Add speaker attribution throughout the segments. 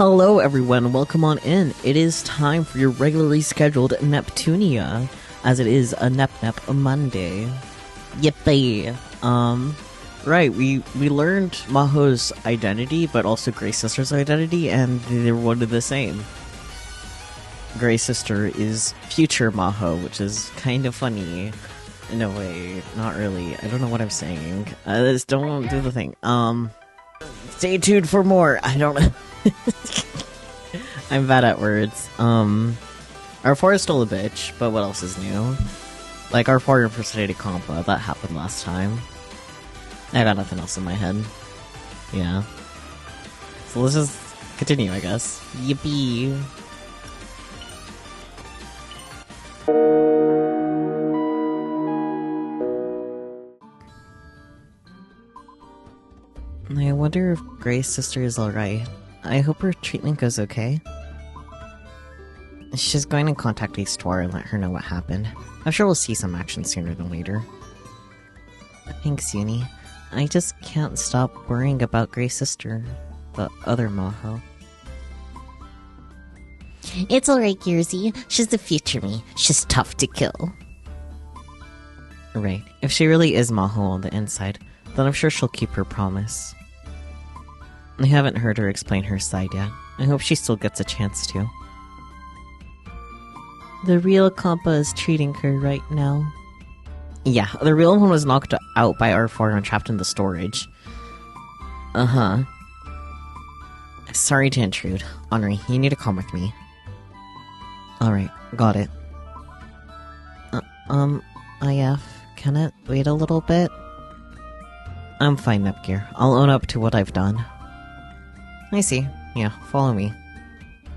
Speaker 1: Hello everyone, welcome on in. It is time for your regularly scheduled Neptunia, as it is a Nep Monday. Yippee! Right, we learned Maho's identity, but also Grey Sister's identity, and they're one and the same. Grey Sister is future Maho, which is kind of funny. In a way, not really. I don't know what I'm saying. Just don't do the thing. Stay tuned for more. I don't know. I'm bad at words. Our 4 is still a bitch, but what else is new? Like, our 4 impersonated compa, that happened last time. I got nothing else in my head. Yeah. So let's just continue, I guess. Yippee! I wonder if Grey's sister is alright. I hope her treatment goes okay. She's going to contact Histoire and let her know what happened. I'm sure we'll see some action sooner than later. Thanks, Uni. I just can't stop worrying about Grey's sister, the other Maho.
Speaker 2: It's alright, Gearsy. She's the future me. She's tough to kill.
Speaker 1: Right. If she really is Maho on the inside, then I'm sure she'll keep her promise. I haven't heard her explain her side yet. I hope she still gets a chance to. The real Compa is treating her right now. Yeah, the real one was knocked out by R4 and trapped in the storage. Uh-huh. Sorry to intrude. Henri, you need to come with me. Alright, got it. IF, can it wait a little bit? I'm fine, Nepgear. I'll own up to what I've done. I see. Yeah, follow me.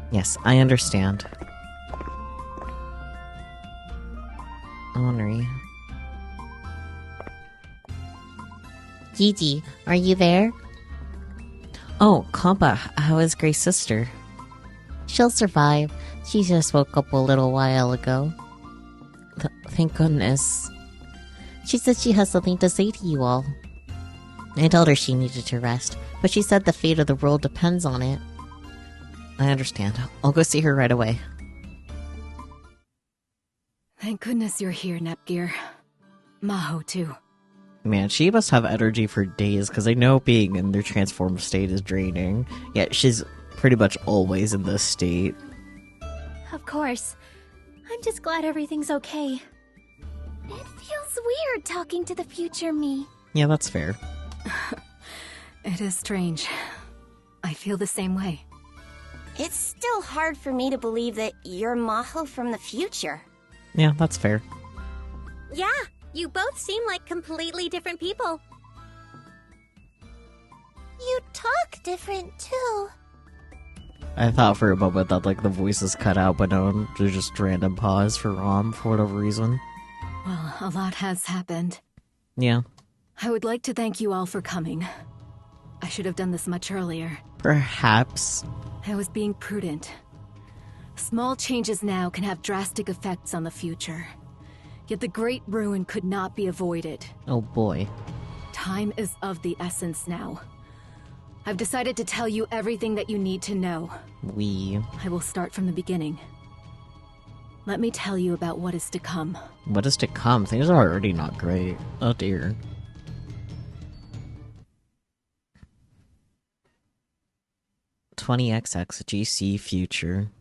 Speaker 1: Yes, I understand. Henri.
Speaker 2: Gigi, are you there?
Speaker 1: Oh, Compa, how is Grey's sister?
Speaker 2: She'll survive. She just woke up a little while ago.
Speaker 1: Thank goodness.
Speaker 2: She said she has something to say to you all. I told her she needed to rest, but she said the fate of the world depends on it.
Speaker 1: I understand. I'll go see her right away.
Speaker 3: Thank goodness you're here, Nepgear. Maho, too.
Speaker 1: Man, she must have energy for days, because I know being in their transformed state is draining. Yet she's pretty much always in this state.
Speaker 4: Of course. I'm just glad everything's okay. It feels weird talking to the future me.
Speaker 1: Yeah, that's fair.
Speaker 3: It is strange. I feel the same way.
Speaker 5: It's still hard for me to believe that you're Maho from the future.
Speaker 1: Yeah, that's fair.
Speaker 4: Yeah, you both seem like completely different people. You talk different, too.
Speaker 1: I thought for a moment that, like, the voices cut out, but no, there's just random pause for Rom for whatever reason.
Speaker 3: Well, a lot has happened.
Speaker 1: Yeah.
Speaker 3: I would like to thank you all for coming. I should have done this much earlier.
Speaker 1: Perhaps.
Speaker 3: I was being prudent. Small changes now can have drastic effects on the future. Yet the Great Ruin could not be avoided.
Speaker 1: Oh boy.
Speaker 3: Time is of the essence now. I've decided to tell you everything that you need to know. I will start from the beginning. Let me tell you about what is to come.
Speaker 1: What is to come? Things are already not great. Oh dear. XX GC Future.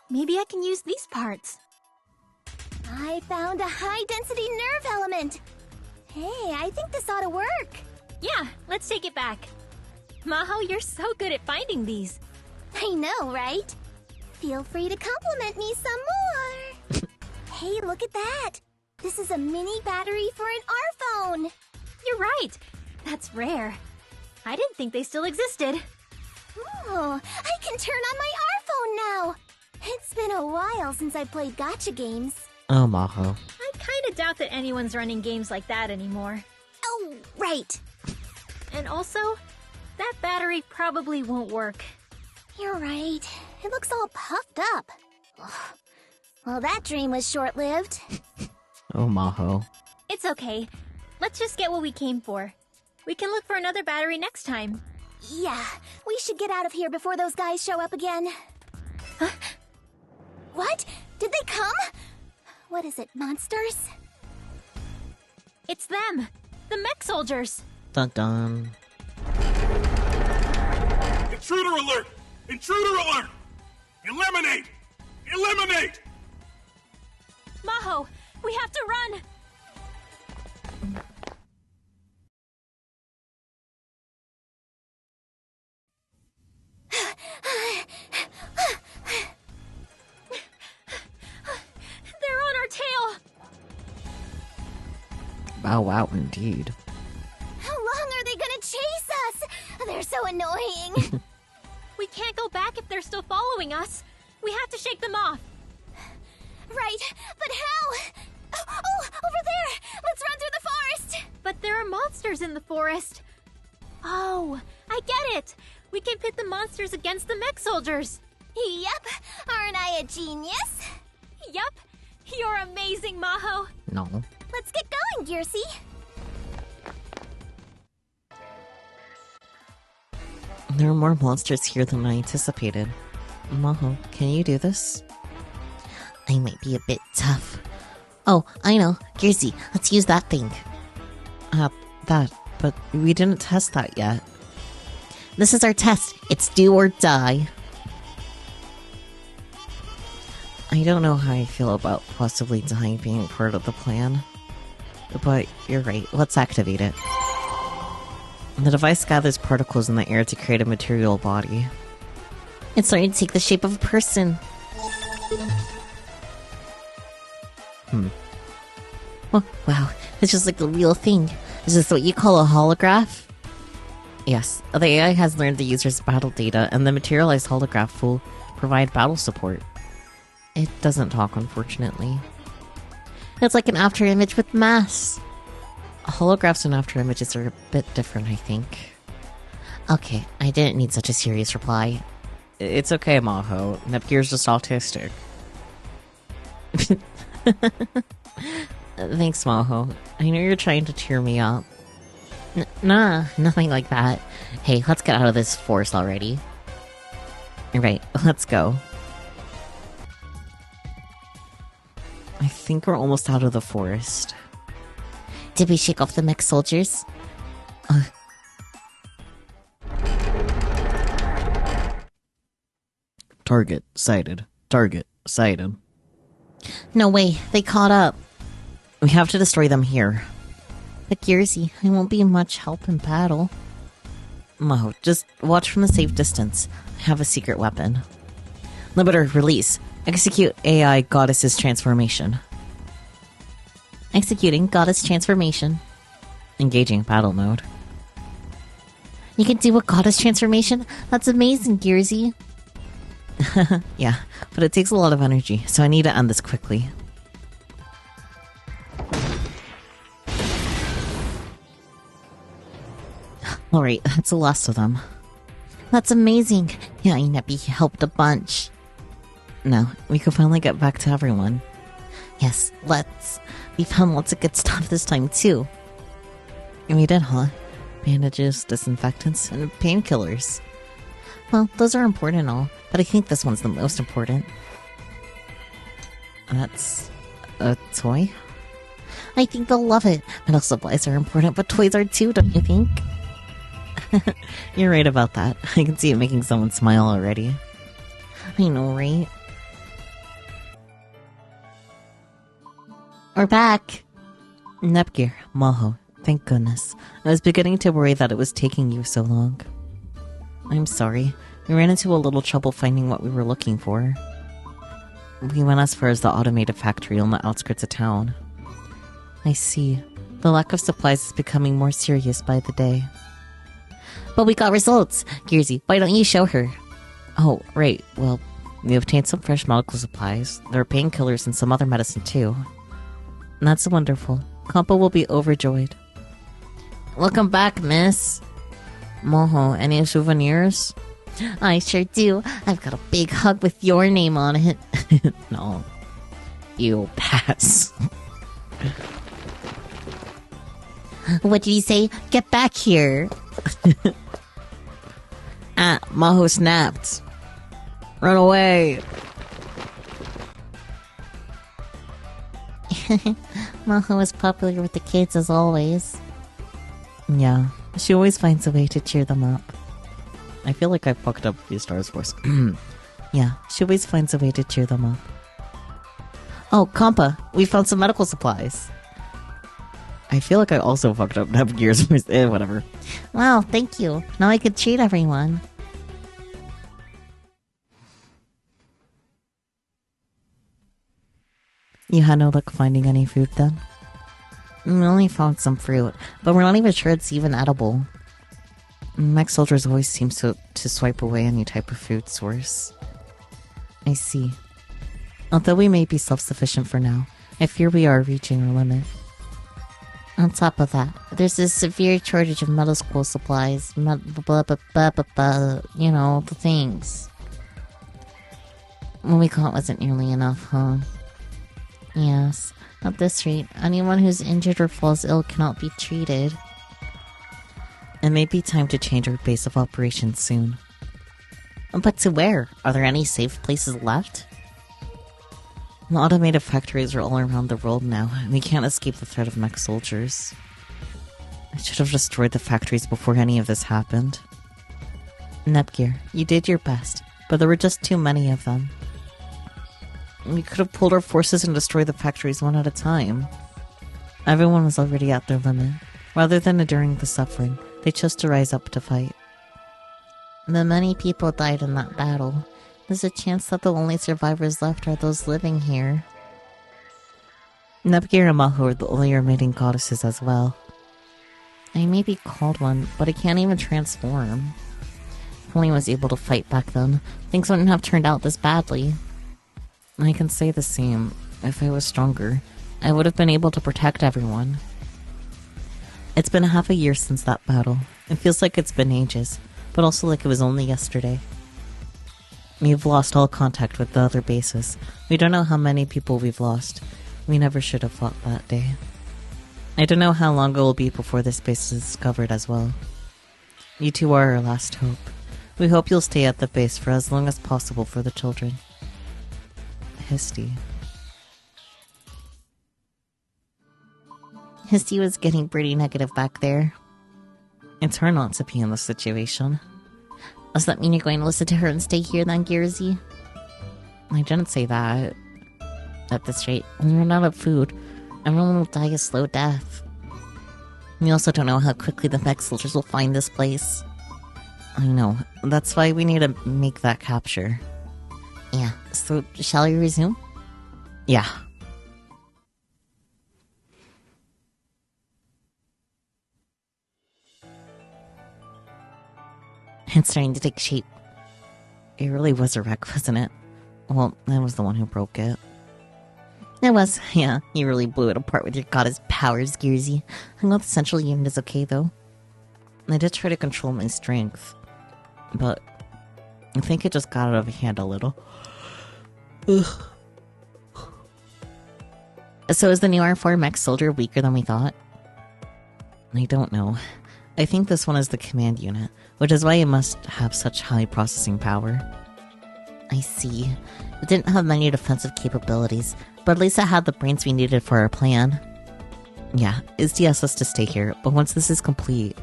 Speaker 4: Maybe I can use these parts.
Speaker 5: I found a high-density nerve element. Hey, I think this ought to work.
Speaker 4: Yeah, let's take it back. Maho, you're so good at finding these.
Speaker 5: I know, right? Feel free to compliment me some more. Hey, look at that. This is a mini battery for an R-phone.
Speaker 4: You're right. That's rare. I didn't think they still existed.
Speaker 5: Oh, I can turn on my R-phone now. It's been a while since I played gacha games.
Speaker 1: Oh, Maho.
Speaker 4: I kinda doubt that anyone's running games like that anymore.
Speaker 5: Oh, right.
Speaker 4: And also, that battery probably won't work.
Speaker 5: You're right. It looks all puffed up. Ugh. Well, that dream was short-lived.
Speaker 1: Oh, Maho.
Speaker 4: It's okay. Let's just get what we came for. We can look for another battery next time.
Speaker 5: Yeah, we should get out of here before those guys show up again. Huh? What? Did they come? What is it, monsters?
Speaker 4: It's them! The mech soldiers!
Speaker 1: Dun dun.
Speaker 6: Intruder alert! Intruder alert! Eliminate! Eliminate!
Speaker 4: Maho, we have to run! They're on our tail!
Speaker 1: Wow, wow, indeed.
Speaker 5: How long are they gonna chase us? They're so annoying.
Speaker 4: We can't go back if they're still following us. We have to shake them off.
Speaker 5: Right, but how? Oh, over there! Let's run through the forest!
Speaker 4: But there are monsters in the forest. Oh, I get it. We can pit the monsters against the mech soldiers.
Speaker 5: Yep, aren't I a genius?
Speaker 4: Yup, you're amazing, Maho.
Speaker 1: No.
Speaker 5: Let's get going, Gearsy.
Speaker 1: There are more monsters here than I anticipated. Maho, can you do this?
Speaker 2: I might be a bit tough. Oh, I know. Gearsy, let's use that thing.
Speaker 1: But we didn't test that yet.
Speaker 2: This is our test. It's do or die.
Speaker 1: I don't know how I feel about possibly dying being part of the plan. But you're right, let's activate it. The device gathers particles in the air to create a material body.
Speaker 2: It's starting to take the shape of a person. Oh, wow, it's just like the real thing. Is this what you call a holograph?
Speaker 1: Yes, the AI has learned the user's battle data, and the materialized holograph will provide battle support. It doesn't talk, unfortunately.
Speaker 2: It's like an after image with mass.
Speaker 1: Holographs and after images are a bit different, I think.
Speaker 2: Okay, I didn't need such a serious reply.
Speaker 1: It's okay, Maho. Nepgear's just autistic. Thanks, Maho. I know you're trying to cheer me up.
Speaker 2: Nah, nothing like that. Hey, let's get out of this forest already.
Speaker 1: Right, let's go. I think we're almost out of the forest.
Speaker 2: Did we shake off the mech soldiers?
Speaker 1: Target sighted. Target sighted.
Speaker 2: No way, they caught up.
Speaker 1: We have to destroy them here.
Speaker 2: But Gearsy, I won't be much help in battle.
Speaker 1: Mo, just watch from a safe distance. I have a secret weapon. Limiter, release. Execute AI Goddess's transformation.
Speaker 2: Executing Goddess transformation.
Speaker 1: Engaging battle mode.
Speaker 2: You can do a Goddess transformation? That's amazing, Gearsy.
Speaker 1: Yeah, but it takes a lot of energy, so I need to end this quickly. Alright, that's the last of them.
Speaker 2: That's amazing. Yeah, Neppy helped a bunch.
Speaker 1: Now, we can finally get back to everyone.
Speaker 2: Yes, let's. We found lots of good stuff this time, too.
Speaker 1: And we did, huh? Bandages, disinfectants, and painkillers.
Speaker 2: Well, those are important and all, but I think this one's the most important.
Speaker 1: That's a toy?
Speaker 2: I think they'll love it. Medical supplies are important, but toys are too, don't you think?
Speaker 1: You're right about that. I can see it making someone smile already.
Speaker 2: I know, right? We're back.
Speaker 1: Nepgear, Maho, thank goodness. I was beginning to worry that it was taking you so long. I'm sorry. We ran into a little trouble finding what we were looking for. We went as far as the automated factory on the outskirts of town. I see. The lack of supplies is becoming more serious by the day.
Speaker 2: But we got results. Gearsy, why don't you show her?
Speaker 1: Oh, right. Well, we obtained some fresh medical supplies. There are painkillers and some other medicine, too. And that's wonderful. Kampa will be overjoyed.
Speaker 2: Welcome back, miss.
Speaker 1: Moho, any souvenirs?
Speaker 2: I sure do. I've got a big hug with your name on it.
Speaker 1: No. You pass.
Speaker 2: What did he say? Get back here.
Speaker 1: Maho snapped. Run away.
Speaker 2: Maho is popular with the kids as always.
Speaker 1: Yeah, she always finds a way to cheer them up. I feel like I fucked up a few Star Wars. Yeah, she always finds a way to cheer them up. Oh, Compa, we found some medical supplies. I feel like I also fucked up Gears. Whatever.
Speaker 2: Wow, thank you. Now I could treat everyone.
Speaker 1: You had no luck finding any food then?
Speaker 2: We only found some fruit, but we're not even sure it's even edible.
Speaker 1: Mech soldiers always seem to swipe away any type of food source. I see. Although we may be self-sufficient for now, I fear we are reaching our limit.
Speaker 2: On top of that, there's a severe shortage of medical school supplies, you know, the things. What we got wasn't nearly enough, huh? Yes, at this rate, anyone who's injured or falls ill cannot be treated.
Speaker 1: It may be time to change our base of operations soon.
Speaker 2: But to where? Are there any safe places left?
Speaker 1: The automated factories are all around the world now, and we can't escape the threat of mech soldiers. I should have destroyed the factories before any of this happened. Nepgear, you did your best, but there were just too many of them. We could have pulled our forces and destroyed the factories one at a time. Everyone was already at their limit. Rather than enduring the suffering, they chose to rise up to fight.
Speaker 2: The many people died in that battle. There's a chance that the only survivors left are those living here.
Speaker 1: Nepgear and Maho are the only remaining goddesses as well.
Speaker 2: I may be called one, but I can't even transform. If only I was able to fight back then, things wouldn't have turned out this badly.
Speaker 1: I can say the same. If I was stronger, I would have been able to protect everyone. It's been half a year since that battle. It feels like it's been ages, but also like it was only yesterday. We've lost all contact with the other bases. We don't know how many people we've lost. We never should have fought that day. I don't know how long it will be before this base is discovered as well. You two are our last hope. We hope you'll stay at the base for as long as possible for the children. Histy.
Speaker 2: Histy was getting pretty negative back there.
Speaker 1: It's her not to be in this situation.
Speaker 2: Does that mean you're going to listen to her and stay here then, Gearsy?
Speaker 1: I didn't say that.
Speaker 2: At this rate, when we run out of food, everyone will die a slow death. We also don't know how quickly the mech soldiers will find this place.
Speaker 1: I know. That's why we need to make that capture.
Speaker 2: Yeah, so shall we resume?
Speaker 1: Yeah.
Speaker 2: It's starting to take shape.
Speaker 1: It really was a wreck, wasn't it? Well, I was the one who broke it.
Speaker 2: It was, yeah. You really blew it apart with your goddess powers, Gearsy. I know the central unit is okay, though.
Speaker 1: I did try to control my strength, but I think it just got out of hand a little.
Speaker 2: Ugh. So is the new R4 mech soldier weaker than we thought?
Speaker 1: I don't know. I think this one is the command unit, which is why it must have such high processing power.
Speaker 2: I see. It didn't have many defensive capabilities, but at least it had the brains we needed for our plan.
Speaker 1: Yeah, Izzy asks us to stay here, but once this is complete...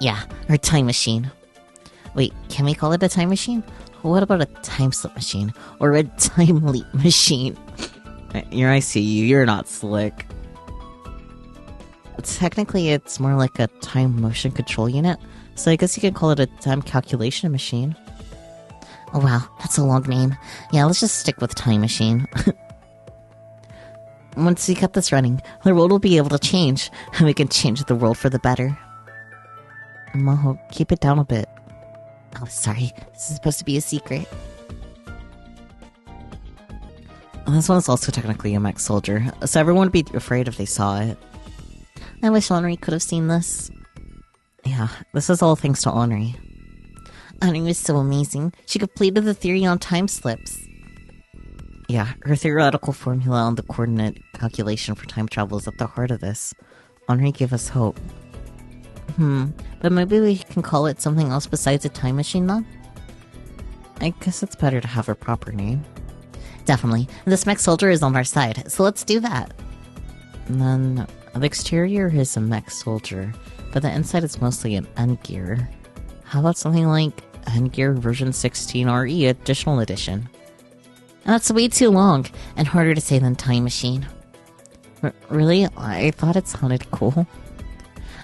Speaker 2: Yeah, our time machine. Wait, can we call it a time machine? What about a time slip machine? Or a time leap machine?
Speaker 1: I see you, you're not slick. Technically, it's more like a time motion control unit, so I guess you could call it a time calculation machine.
Speaker 2: Oh wow, that's a long name. Yeah, let's just stick with time machine.
Speaker 1: Once we get this running, the world will be able to change, and we can change the world for the better. Maho, keep it down a bit.
Speaker 2: Oh, sorry. This is supposed to be a secret.
Speaker 1: This one's also technically a mech soldier, so everyone would be afraid if they saw it.
Speaker 2: I wish Henri could have seen this.
Speaker 1: Yeah, this is all thanks to Henri.
Speaker 2: Henri was so amazing. She completed the theory on time slips.
Speaker 1: Yeah, her theoretical formula on the coordinate calculation for time travel is at the heart of this.
Speaker 2: Henri gave us hope. But maybe we can call it something else besides a time machine, then? I guess it's better to have a proper name. Definitely. This mech soldier is on our side, so let's do that. And then, the exterior is a mech soldier, but the inside is mostly an Endgear. How about something like Endgear version 16 RE Additional Edition? That's way too long, and harder to say than Time Machine. Really? I thought it sounded cool.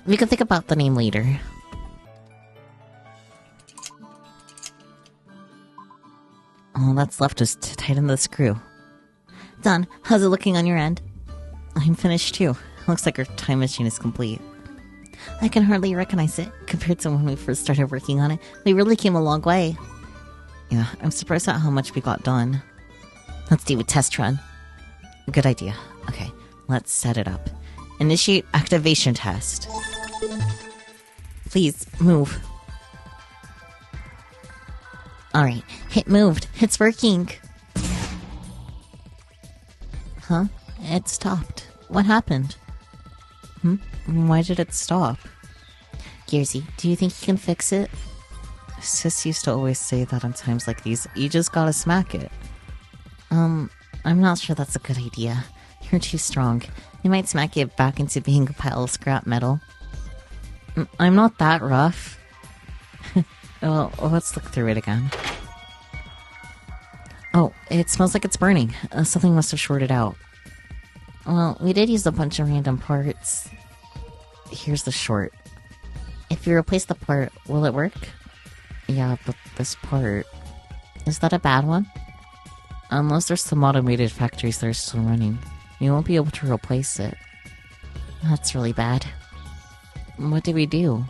Speaker 2: We can think about the name later. All that's left is to tighten the screw. Done. How's it looking on your end? I'm finished too. Looks like our time machine is complete. I can hardly recognize it. Compared to when we first started working on it, we really came a long way. Yeah, I'm surprised at how much we got done. Let's do a test run. Good idea. Okay, let's set it up. Initiate activation test. Please, move. Alright, it moved. It's working. Huh? It stopped. What happened? Why did it stop? Gearsy, do you think you can fix it? Sis used to always say that on times like these, you just gotta smack it. I'm not sure that's a good idea. You're too strong. You might smack it back into being a pile of scrap metal. I'm not that rough. Well, let's look through it again. Oh, it smells like it's burning. Something must have shorted out. Well, we did use a bunch of random parts. Here's the short. If you replace the part, will it work? Yeah, but this part... Is that a bad one? Unless there's some automated factories that are still running, we won't be able to replace it. That's really bad. What do we do?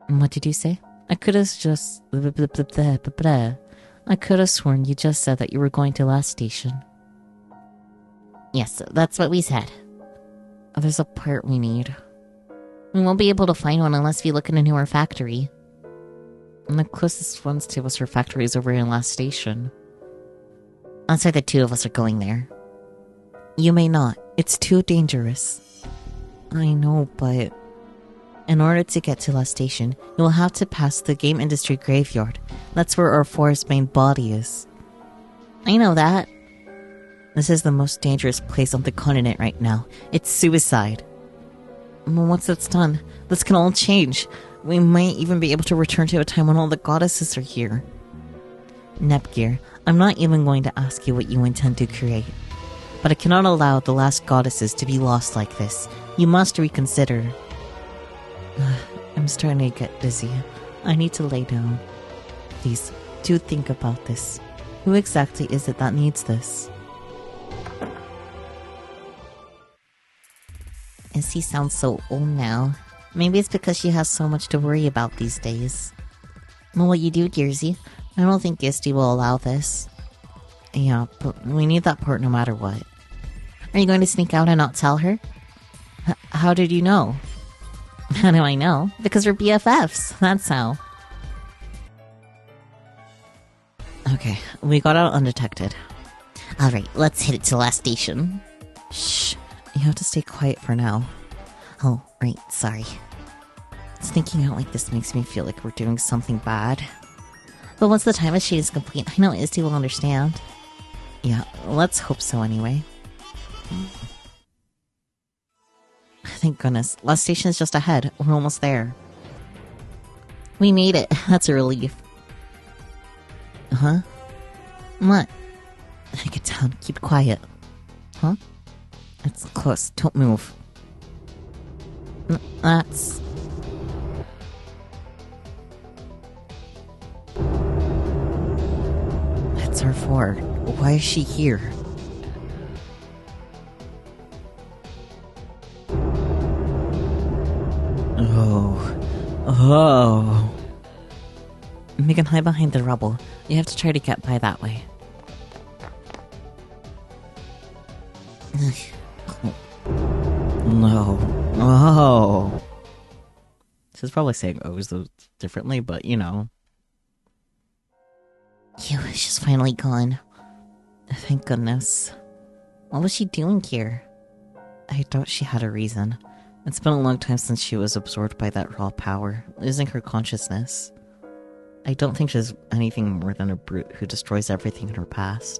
Speaker 2: What did you say? I could have just... I could have sworn you just said that you were going to last station. Yes, that's what we said. There's a part we need. We won't be able to find one unless we look in a newer factory. And the closest ones to us are factories over in last station. That's why the two of us are going there. You may not. It's too dangerous. I know, but... In order to get to last station, you will have to pass the game industry graveyard. That's where our forest main body is. I know that. This is the most dangerous place on the continent right now. It's suicide. Once it's done, this can all change. We might even be able to return to a time when all the goddesses are here. Nepgear, I'm not even going to ask you what you intend to create. But I cannot allow the last goddesses to be lost like this. You must reconsider. I'm starting to get dizzy. I need to lay down. Please, do think about this. Who exactly is it that needs this? Izzy sounds so old now. Maybe it's because she has so much to worry about these days. Well, what you do, Gearsy? I don't think Gisty will allow this. Yeah, but we need that part no matter what. Are you going to sneak out and not tell her? How did you know? How do I know? Because we're BFFs, that's how. Okay, we got out undetected. Alright, let's hit it to last station. Shh, you have to stay quiet for now. Oh, right, sorry. Sneaking out like this makes me feel like we're doing something bad. But once the time machine is complete, I know Izzy will understand. Yeah, let's hope so anyway. Thank goodness. Last station is just ahead. We're almost there. We made it. That's a relief. Huh? What? Get down. Keep quiet. Huh? It's close. Don't move. That's... It's our fort. Why is she here? Oh. We can hide behind the rubble. You have to try to get by that way. No. Oh. She's probably saying O's differently, but you know. Phew, she's finally gone. Thank goodness. What was she doing here? I doubt she had a reason. It's been a long time since she was absorbed by that raw power, losing her consciousness. I don't think she's anything more than a brute who destroys everything in her path.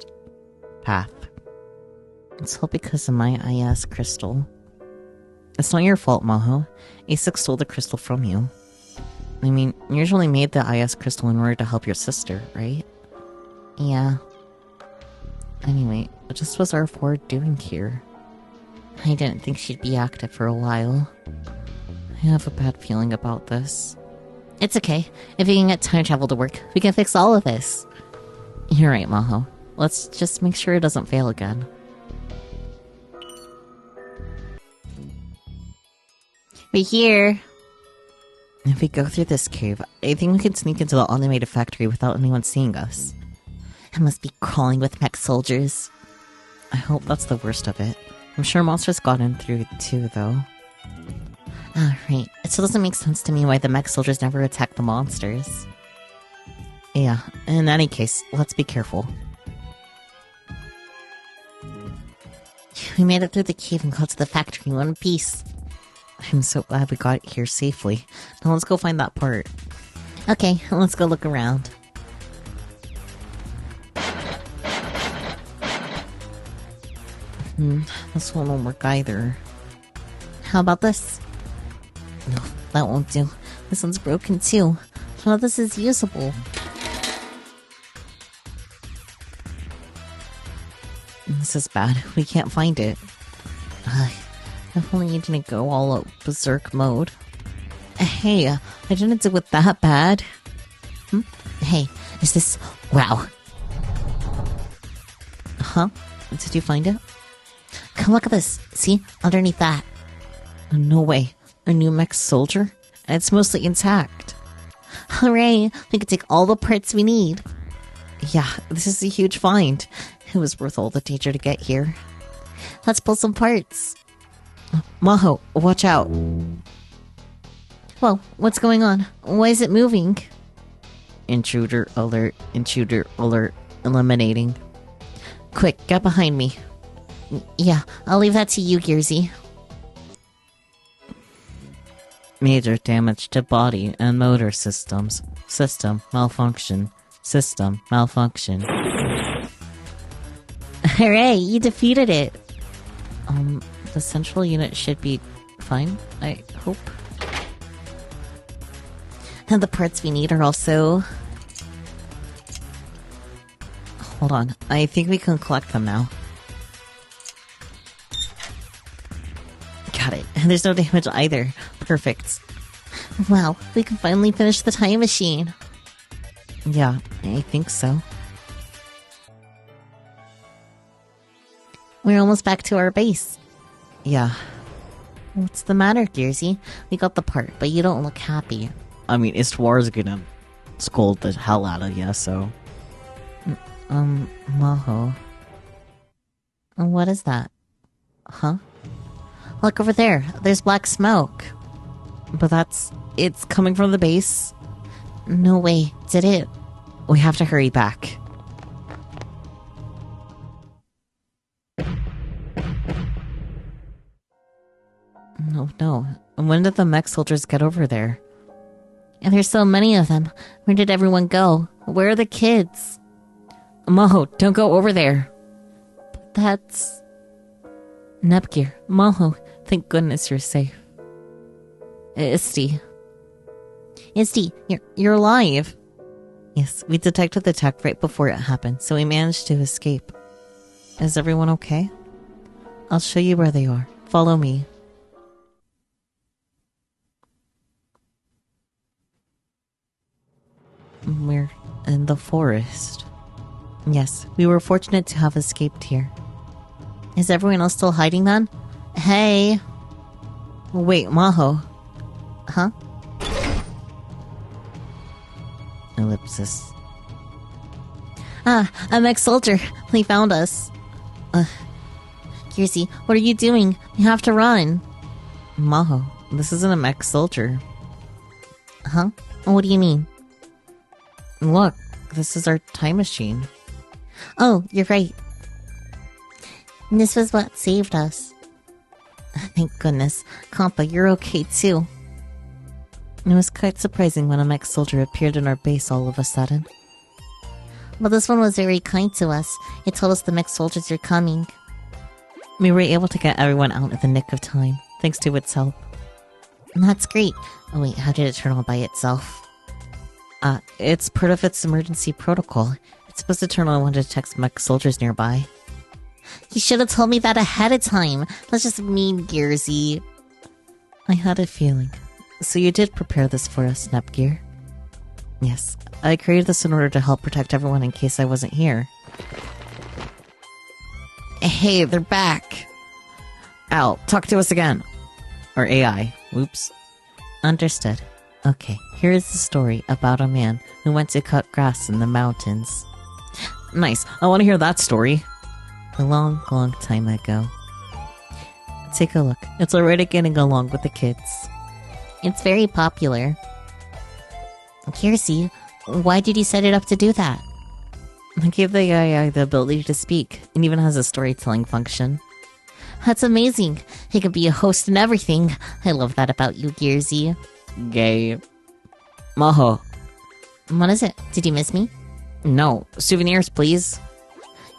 Speaker 2: It's all because of my IS crystal. It's not your fault, Maho. Asik stole the crystal from you. I mean, you usually made the IS crystal in order to help your sister, right? Yeah. Anyway, what just was our forward doing here? I didn't think she'd be active for a while. I have a bad feeling about this. It's okay. If we can get time travel to work, we can fix all of this. You're right, Maho. Let's just make sure it doesn't fail again. We're here. If we go through this cave, I think we can sneak into the automated factory without anyone seeing us. I must be crawling with mech soldiers. I hope that's the worst of it. I'm sure monsters got in through too, though. Right. It still doesn't make sense to me why the mech soldiers never attack the monsters. Yeah, in any case, let's be careful. We made it through the cave and got to the factory in one piece. I'm so glad we got here safely. Now let's go find that part. Okay, let's go look around. This one won't work either. How about this? No, that won't do. This one's broken too. None of this is usable. This is bad. We can't find it. If only you didn't go all out berserk mode. Hey, I didn't do it that bad. Hey, is this... Wow. Huh? Did you find it? Come look at this. See? Underneath that. No way. A new mech soldier? And it's mostly intact. Hooray! We can take all the parts we need. Yeah, this is a huge find. It was worth all the danger to get here. Let's pull some parts. Maho, watch out. Whoa, what's going on? Why is it moving? Intruder alert, eliminating. Quick, get behind me. Yeah, I'll leave that to you, Gearsy. Major damage to body and motor systems. System malfunction. System malfunction. Hooray, you defeated it. The central unit should be fine, I hope. And the parts we need are also... Hold on, I think we can collect them now. Got it. And there's no damage either. Perfect. Wow, we can finally finish the time machine. Yeah, I think so. We're almost back to our base. Yeah. What's the matter, Gearsy? We got the part, but you don't look happy.
Speaker 1: I mean, Istwar's gonna scold the hell out of you, so...
Speaker 2: Maho. What is that? Huh? Look over there. There's black smoke.
Speaker 1: But it's coming from the base.
Speaker 2: No way. Did it?
Speaker 1: We have to hurry back.
Speaker 2: No. When did the mech soldiers get over there? And there's so many of them. Where did everyone go? Where are the kids?
Speaker 1: Maho, don't go over there.
Speaker 2: But that's... Nepgear, Maho, thank goodness you're safe. Isti, you're alive. Yes, we detected the attack right before it happened, so we managed to escape. Is everyone okay? I'll show you where they are. Follow me. We're in the forest. Yes, we were fortunate to have escaped here. Is everyone else still hiding then? Hey! Wait, Maho. Huh? Ellipsis. A mech soldier. He found us. Gearsy, what are you doing? You have to run.
Speaker 1: Maho, this isn't a mech soldier.
Speaker 2: Huh? What do you mean?
Speaker 1: Look, this is our time machine.
Speaker 2: Oh, you're right. This was what saved us. Thank goodness. Compa, you're okay too. It was quite surprising when a mech soldier appeared in our base all of a sudden. But this one was very kind to us. It told us the mech soldiers are coming. We were able to get everyone out in the nick of time, thanks to its help. That's great. Oh wait, how did it turn on by itself? It's part of its emergency protocol. It's supposed to turn on when it detects mech soldiers nearby. You should have told me that ahead of time. That's just mean, Gearsy. I had a feeling. So you did prepare this for us, Nepgear? Yes, I created this in order to help protect everyone in case I wasn't here. Hey, they're back! Al, talk to us again! Or AI. Whoops. Understood. Okay, here is the story about a man who went to cut grass in the mountains. Nice, I want to hear that story. A long, long time ago. Take a look. It's already getting along with the kids. It's very popular. Kiersey, why did you set it up to do that? I gave the AI the ability to speak, and even has a storytelling function. That's amazing. He can be a host and everything. I love that about you, Gearsy. Gay. Maho. What is it? Did you miss me? No. Souvenirs, please.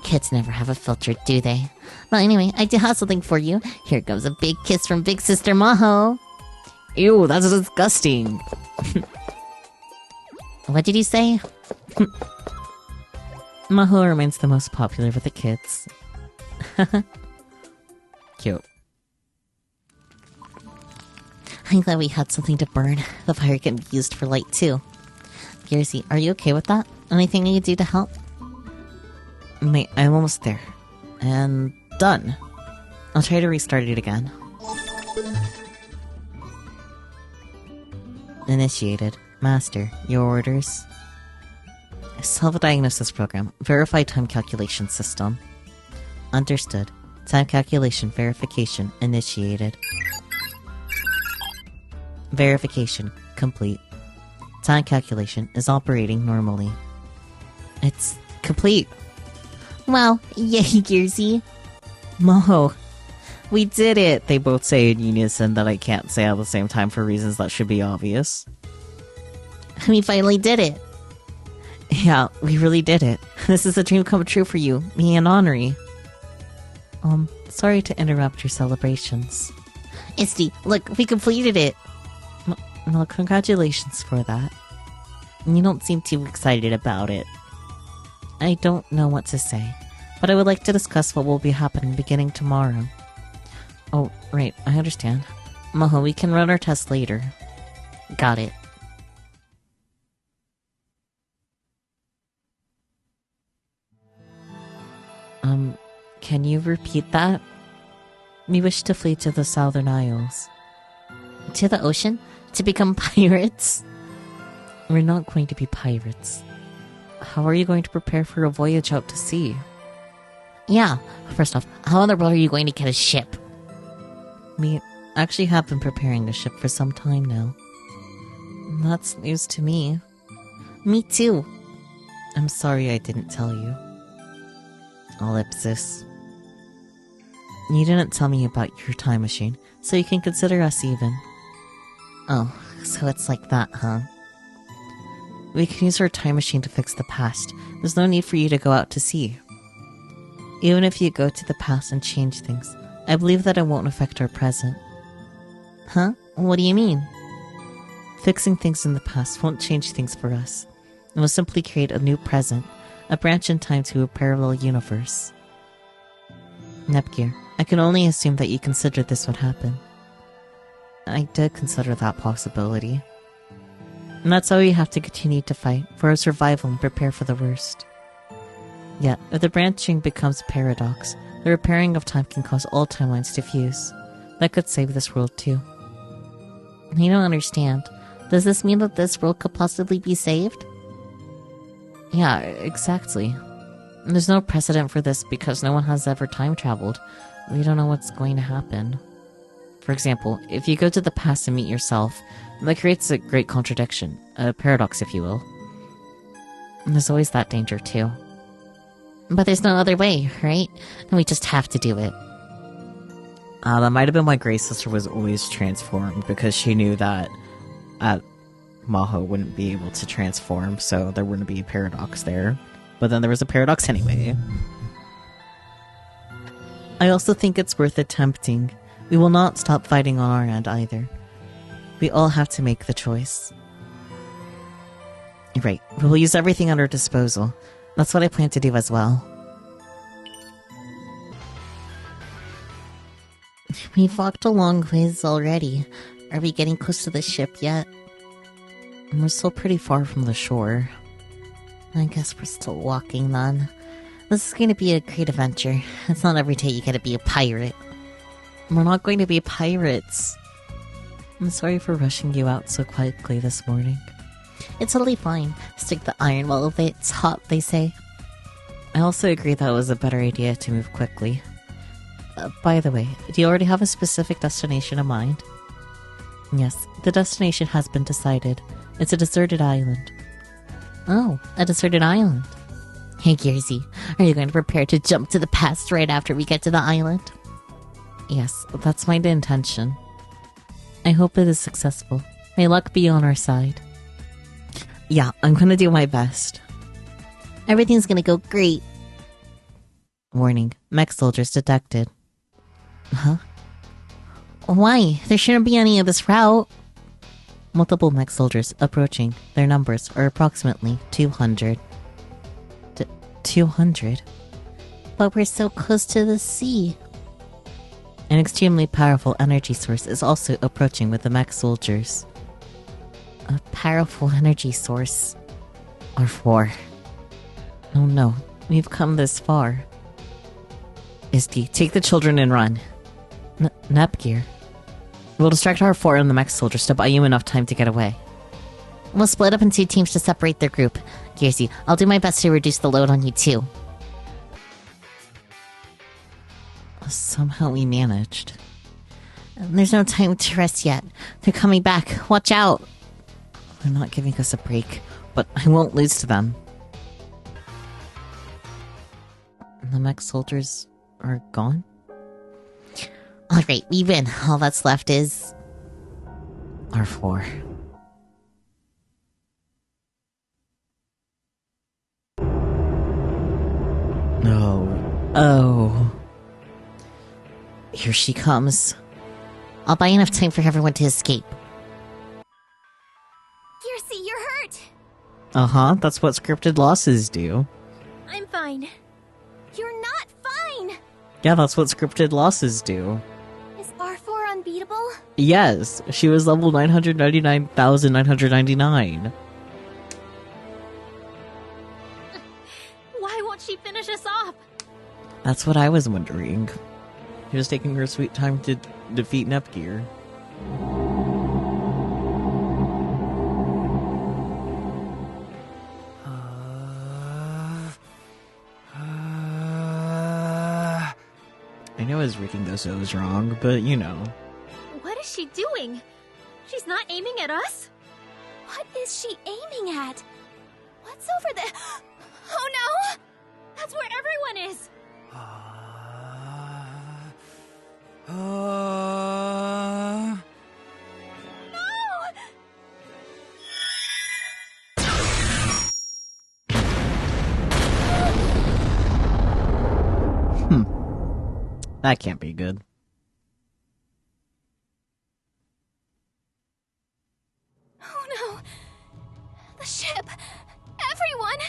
Speaker 2: Kids never have a filter, do they? Well, anyway, I do have something for you. Here goes a big kiss from Big Sister Maho. Ew, that's disgusting. What did you say? Maho remains the most popular with the kids. Cute. I'm glad we had something to burn. The fire can be used for light too. Gearsy, are you okay with that? Anything I can do to help? Wait, I'm almost there. And done. I'll try to restart it again. Initiated. Master, your orders. Self-diagnosis program. Verify time calculation system. Understood. Time calculation verification initiated. Verification complete. Time calculation is operating normally. It's complete. Wow, yay, Gearsy. Moho, we did it! They both say in unison that I can't say at the same time for reasons that should be obvious. We finally did it. Yeah, we really did it. This is a dream come true for you, me and Henri. Sorry to interrupt your celebrations. Isty, look, we completed it! Well, congratulations for that. You don't seem too excited about it. I don't know what to say, but I would like to discuss what will be happening beginning tomorrow. Oh, right, I understand. Moho, we can run our test later. Got it. Can you repeat that? We wish to flee to the Southern Isles. To the ocean? To become pirates? We're not going to be pirates. How are you going to prepare for a voyage out to sea? Yeah, first off, how in the world are you going to get a ship? We actually have been preparing a ship for some time now. That's news to me. Me too. I'm sorry I didn't tell you. Ellipsis. You didn't tell me about your time machine, so you can consider us even. Oh, so it's like that, huh? We can use our time machine to fix the past. There's no need for you to go out to sea. Even if you go to the past and change things, I believe that it won't affect our present. Huh? What do you mean? Fixing things in the past won't change things for us. It will simply create a new present, a branch in time to a parallel universe. Nepgear, I can only assume that you considered this would happen. I did consider that possibility. And that's why we have to continue to fight for our survival and prepare for the worst. Yet, if the branching becomes a paradox, the repairing of time can cause all timelines to fuse. That could save this world too. I don't understand. Does this mean that this world could possibly be saved? Yeah, exactly. There's no precedent for this because no one has ever time traveled. We don't know what's going to happen. For example, if you go to the past and meet yourself, that creates a great contradiction, a paradox if you will. And there's always that danger too. But there's no other way, right? And we just have to do it.
Speaker 1: That might have been why Gray's sister was always transformed, because she knew that Maho wouldn't be able to transform, so there wouldn't be a paradox there. But then there was a paradox anyway. I also think it's worth attempting. We will not stop fighting on our end either. We all have to make the choice. Right, we will use everything at our disposal. That's what I plan to do as well. We've walked a long ways already. Are we getting close to the ship yet? We're still pretty far from the shore. I guess we're still walking then. This is going to be a great adventure. It's not every day you get to be a pirate. We're not going to be pirates. I'm sorry for rushing you out so quickly this morning. It's totally fine. Stick the iron while it's hot, they say. I also agree that it was a better idea to move quickly. By the way, do you already have a specific destination in mind? Yes, the destination has been decided. It's a deserted island. Oh, a deserted island. Hey, Gearsy, are you going to prepare to jump to the past right after we get to the island? Yes, that's my intention. I hope it is successful. May luck be on our side. Yeah, I'm gonna do my best. Everything's gonna go great. Warning, mech soldiers detected. Huh? Why? There shouldn't be any of this route. Multiple mech soldiers approaching. Their numbers are approximately 200. 200? But we're so close to the sea. An extremely powerful energy source is also approaching with the mech soldiers. A powerful energy source. Or 4. Oh no, we've come this far. Isti, take the children and run. Nepgear. We'll distract our 4 and the mech soldiers to buy you enough time to get away. We'll split up in 2 teams to separate their group. Gearsy, I'll do my best to reduce the load on you too. Somehow we managed. There's no time to rest yet. They're coming back. Watch out! They're not giving us a break, but I won't lose to them. The mech soldiers are gone? Alright, we win. All that's left is... our 4. No. Oh. Here she comes. I'll buy enough time for everyone to escape.
Speaker 5: Gearsy, you're hurt!
Speaker 1: Uh-huh, that's what scripted losses do.
Speaker 4: I'm fine.
Speaker 5: You're not fine!
Speaker 1: Yeah, that's what scripted losses do.
Speaker 5: Is R4 unbeatable?
Speaker 1: Yes, she was level 999,999.
Speaker 4: Why won't she finish us off?
Speaker 1: That's what I was wondering. She was taking her sweet time to defeat Nepgear. I know I was reading those O's wrong, but you know.
Speaker 4: What is she doing? She's not aiming at us?
Speaker 5: What is she aiming at? What's over there? Oh no!
Speaker 4: That's where everyone is!
Speaker 1: That can't be good.
Speaker 5: Oh no! The ship! Everyone!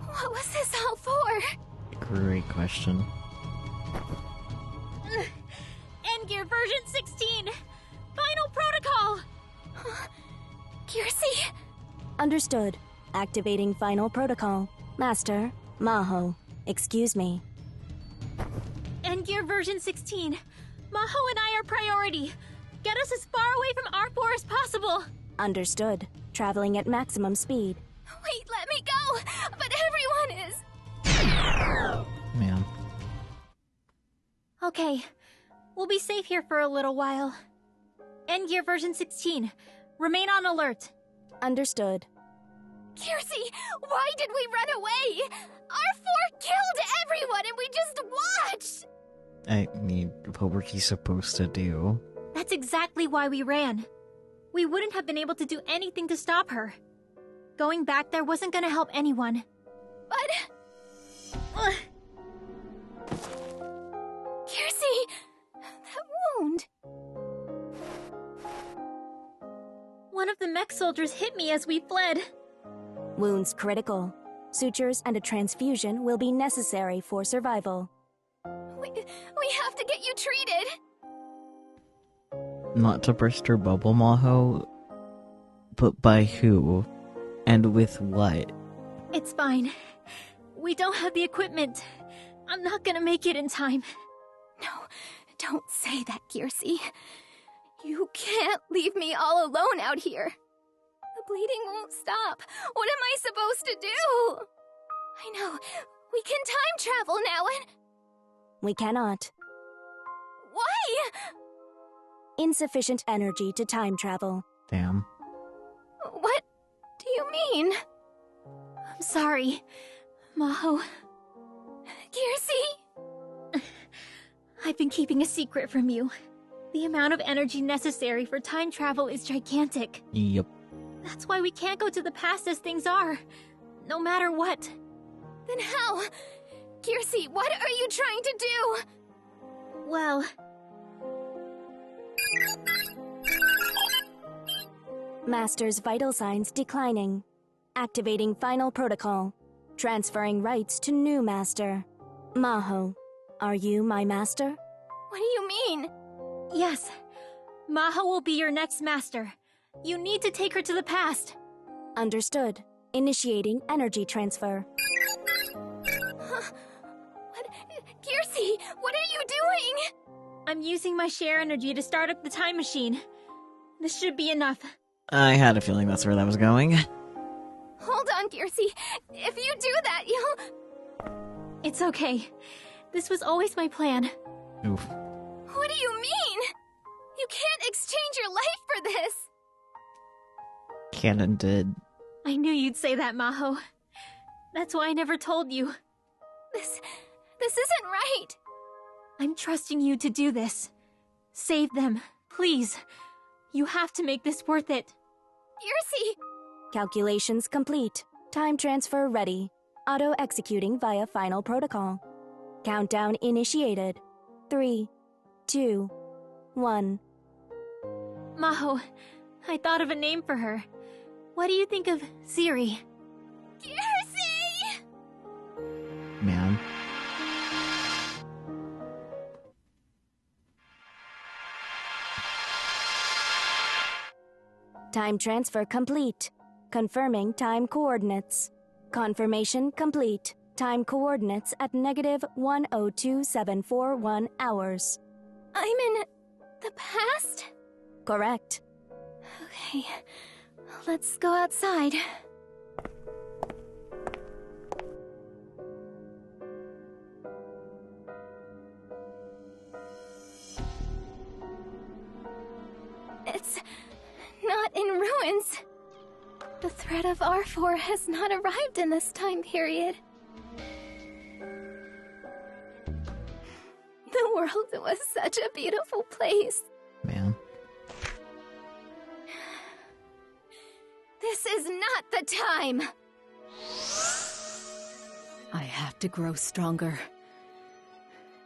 Speaker 5: What was this all for?
Speaker 1: Great question.
Speaker 4: Endgear version 16! Final protocol!
Speaker 5: Gearsy?
Speaker 7: Understood. Activating final protocol. Master, Maho, excuse me.
Speaker 4: Endgear version 16. Maho and I are priority. Get us as far away from R4 as possible.
Speaker 7: Understood. Traveling at maximum speed.
Speaker 5: Wait, let me go! But everyone is...
Speaker 1: Man.
Speaker 4: Okay. We'll be safe here for a little while. Endgear version 16. Remain on alert.
Speaker 7: Understood.
Speaker 4: Kiersey, why did we run away? R4 killed everyone and we just watched!
Speaker 1: I mean, what were you supposed to do?
Speaker 8: That's exactly why we ran. We wouldn't have been able to do anything to stop her. Going back there wasn't gonna help anyone.
Speaker 4: But... Kiersey, that wound...
Speaker 8: One of the mech soldiers hit me as we fled.
Speaker 7: Wounds critical. Sutures and a transfusion will be necessary for survival.
Speaker 4: We have to get you treated!
Speaker 1: Not to burst her bubble, Maho, but by who? And with what?
Speaker 8: It's fine. We don't have the equipment. I'm not gonna make it in time.
Speaker 4: No, don't say that, Kiersey. You can't leave me all alone out here. The bleeding won't stop. What am I supposed to do? I know. We can time travel now and...
Speaker 7: We cannot.
Speaker 4: Why?
Speaker 7: Insufficient energy to time travel.
Speaker 1: Damn.
Speaker 4: What do you mean?
Speaker 8: I'm sorry, Maho.
Speaker 4: Kiersey?
Speaker 8: I've been keeping a secret from you. The amount of energy necessary for time travel is gigantic.
Speaker 1: Yep.
Speaker 8: That's why we can't go to the past as things are, no matter what.
Speaker 4: Then how? Kiersey, what are you trying to do?
Speaker 8: Well...
Speaker 7: Master's vital signs declining. Activating final protocol. Transferring rights to new master. Maho, are you my master?
Speaker 4: What do you mean?
Speaker 8: Yes. Maho will be your next master. You need to take her to the past.
Speaker 7: Understood. Initiating energy transfer.
Speaker 4: What? Kiersey, what are you doing?
Speaker 8: I'm using my share energy to start up the time machine. This should be enough.
Speaker 1: I had a feeling that's where that was going.
Speaker 4: Hold on, Kiersey. If you do that, you'll...
Speaker 8: It's okay. This was always my plan.
Speaker 1: Oof.
Speaker 4: What do you mean? You can't exchange your life for this!
Speaker 1: Canon did.
Speaker 8: I knew you'd say that, Maho. That's why I never told you.
Speaker 4: This isn't right.
Speaker 8: I'm trusting you to do this. Save them, please. You have to make this worth it.
Speaker 4: Kiersey!
Speaker 7: Calculations complete. Time transfer ready. Auto-executing via final protocol. Countdown initiated. 3, 2, 1.
Speaker 8: Maho, I thought of a name for her. What do you think of Ziri?
Speaker 4: Kiersey!
Speaker 1: Man.
Speaker 7: Time transfer complete. Confirming time coordinates. Confirmation complete. Time coordinates at -102741 hours.
Speaker 4: I'm in the past?
Speaker 7: Correct.
Speaker 4: Okay, let's go outside. It's not in ruins. The threat of R4 has not arrived in this time period. The world was such a beautiful place.
Speaker 1: Man.
Speaker 4: This is not the time! I have to grow stronger.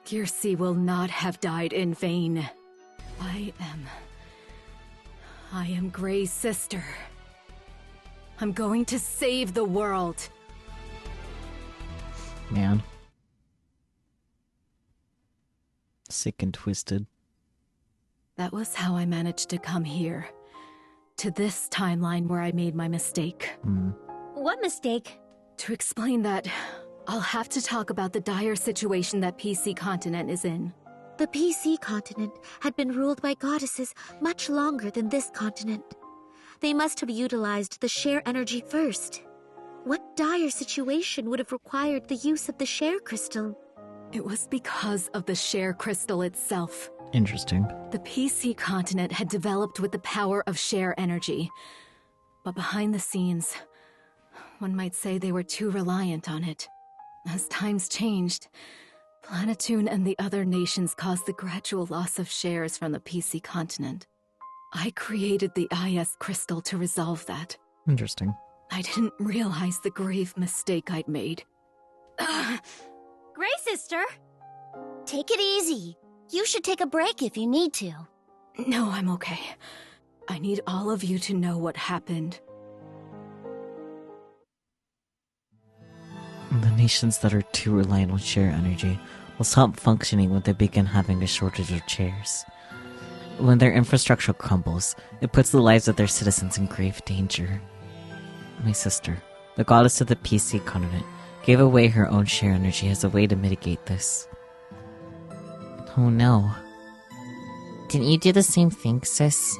Speaker 4: Kiersey will not have died in vain. I am Gray's sister. I'm going to save the world.
Speaker 1: Man. Sick and twisted.
Speaker 3: That was how I managed to come here. To this timeline where I made my mistake.
Speaker 8: What mistake?
Speaker 3: To explain that, I'll have to talk about the dire situation that PC Continent is in.
Speaker 9: The PC continent had been ruled by goddesses much longer than this continent. They must have utilized the share energy first. What dire situation would have required the use of the share crystal?
Speaker 3: It was because of the share crystal itself.
Speaker 1: Interesting.
Speaker 3: The PC Continent had developed with the power of share energy. But behind the scenes, one might say they were too reliant on it. As times changed, Planetoon and the other nations caused the gradual loss of shares from the PC continent. I created the IS crystal to resolve that.
Speaker 1: Interesting.
Speaker 3: I didn't realize the grave mistake I'd made.
Speaker 8: Grey sister!
Speaker 5: Take it easy. You should take a break if you need to.
Speaker 3: No, I'm okay. I need all of you to know what happened.
Speaker 1: The nations that are too reliant on share energy will stop functioning when they begin having a shortage of chairs. When their infrastructure crumbles, it puts the lives of their citizens in grave danger. My sister, the goddess of the PC continent, gave away her own share energy as a way to mitigate this.
Speaker 2: Oh no. Didn't you do the same thing, sis?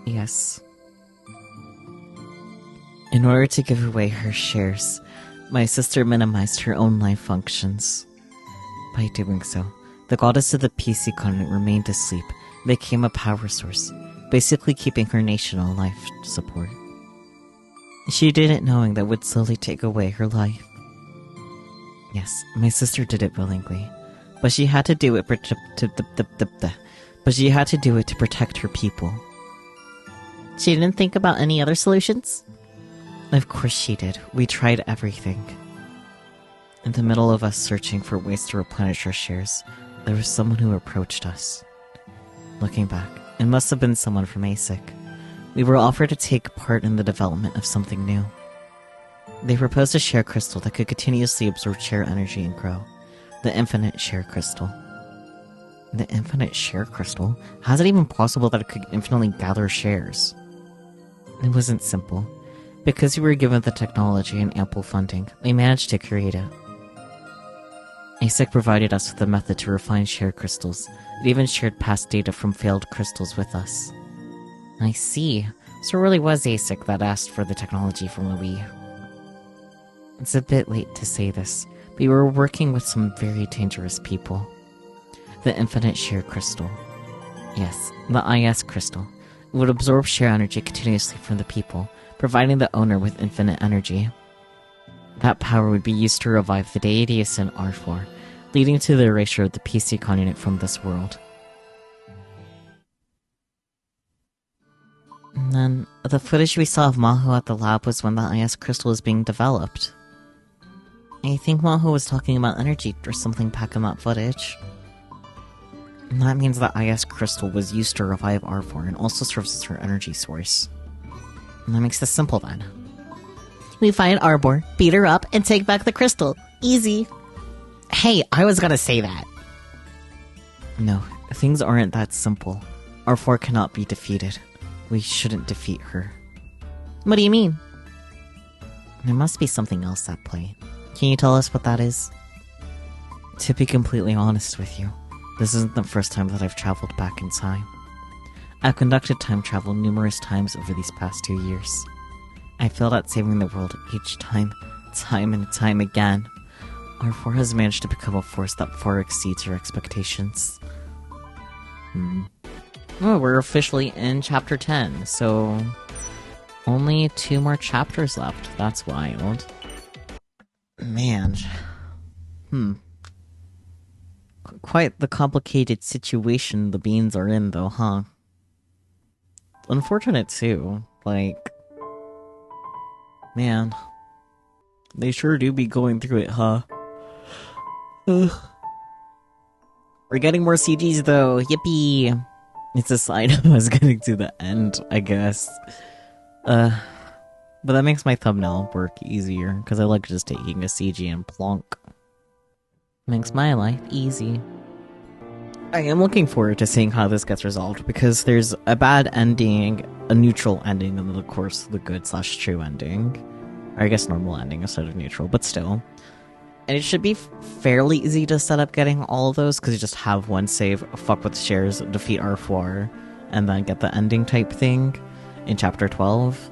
Speaker 1: Yes. In order to give away her shares, my sister minimized her own life functions. By doing so, the goddess of the PC continent remained asleep and became a power source, basically keeping her nation on life support. She didn't knowing that would slowly take away her life. Yes, my sister did it willingly, but she had to do it to protect her people.
Speaker 2: She didn't think about any other solutions?
Speaker 1: Of course she did. We tried everything. In the middle of us searching for ways to replenish our shares, there was someone who approached us. Looking back, it must have been someone from ASIC. We were offered to take part in the development of something new. They proposed a share crystal that could continuously absorb share energy and grow. The infinite share crystal. The infinite share crystal? How is it even possible that it could infinitely gather shares? It wasn't simple. Because we were given the technology and ample funding, we managed to create it. ASIC provided us with a method to refine share crystals. It even shared past data from failed crystals with us.
Speaker 2: I see. So it really was ASIC that asked for the technology from the Wii.
Speaker 1: It's a bit late to say this, but we were working with some very dangerous people. The infinite share crystal. Yes, the IS crystal. It would absorb share energy continuously from the people, providing the owner with infinite energy. That power would be used to revive the deity of Sin R4, leading to the erasure of the PC continent from this world. And then, the footage we saw of Maho at the lab was when the IS crystal was being developed. I think Maho was talking about energy or something back in that footage. And that means the IS crystal was used to revive R4 and also serves as her energy source. And that makes this simple then.
Speaker 2: We find Arbor, beat her up, and take back the crystal. Easy. Hey, I was gonna say that.
Speaker 1: No, things aren't that simple. R4 cannot be defeated. We shouldn't defeat her.
Speaker 2: What do you mean?
Speaker 1: There must be something else at play. Can you tell us what that is? To be completely honest with you, this isn't the first time that I've traveled back in time. I've conducted time travel numerous times over these past 2 years. I failed at saving the world each time and time again. R4 has managed to become a force that far exceeds your expectations.
Speaker 2: Oh, we're officially in Chapter 10, so only 2 more chapters left. That's wild.
Speaker 1: Man. Quite the complicated situation the beans are in, though, huh? Unfortunate, too. Like, man. They sure do be going through it, huh? We're getting more CGs, though. Yippee! It's a sign of us getting to the end, I guess. But that makes my thumbnail work easier, because I like just taking a CG and plonk. Makes my life easy. I am looking forward to seeing how this gets resolved, because there's a bad ending, a neutral ending, and then of course the good/true ending. Or I guess normal ending instead of neutral, but still. And it should be fairly easy to set up getting all of those, because you just have one save, fuck with shares, defeat R4, and then get the ending type thing in Chapter 12.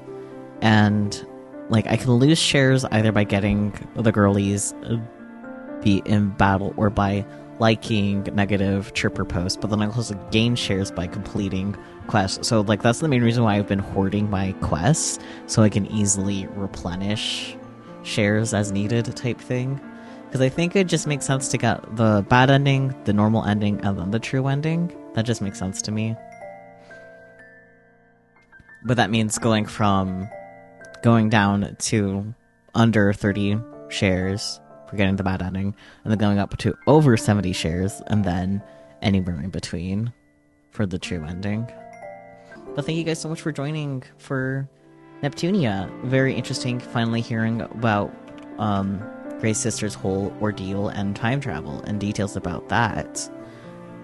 Speaker 1: And, like, I can lose shares either by getting the girlies beat in battle, or by liking negative chirper posts, but then I also gain shares by completing quests. So, like, that's the main reason why I've been hoarding my quests, so I can easily replenish shares as needed type thing. Because I think it just makes sense to get the bad ending, the normal ending, and then the true ending. That just makes sense to me. But that means going down to under 30 shares for getting the bad ending, and then going up to over 70 shares, and then anywhere in between for the true ending. But thank you guys so much for joining for Neptunia. Very interesting finally hearing about Gray's sister's whole ordeal and time travel and details about that.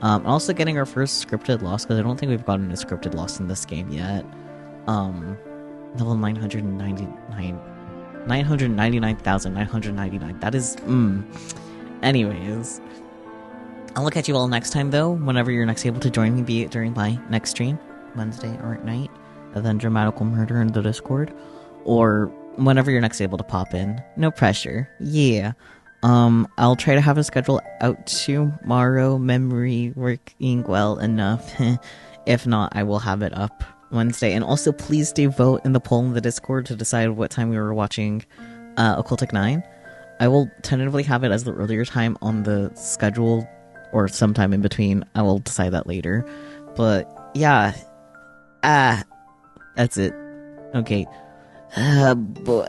Speaker 1: Also getting our first scripted loss, because I don't think we've gotten a scripted loss in this game yet. Level 999,999. That is, Anyways. I'll look at you all next time, though, whenever you're next able to join me, be it during my next stream, Wednesday or at night, and then Dramatical Murder in the Discord, or whenever you're next able to pop in. No pressure. Yeah. I'll try to have a schedule out tomorrow, memory working well enough. If not, I will have it up Wednesday. And also, please do vote in the poll in the Discord to decide what time we were watching Occultic 9. I will tentatively have it as the earlier time on the schedule, or sometime in between. I will decide that later. But, yeah. That's it. Okay. But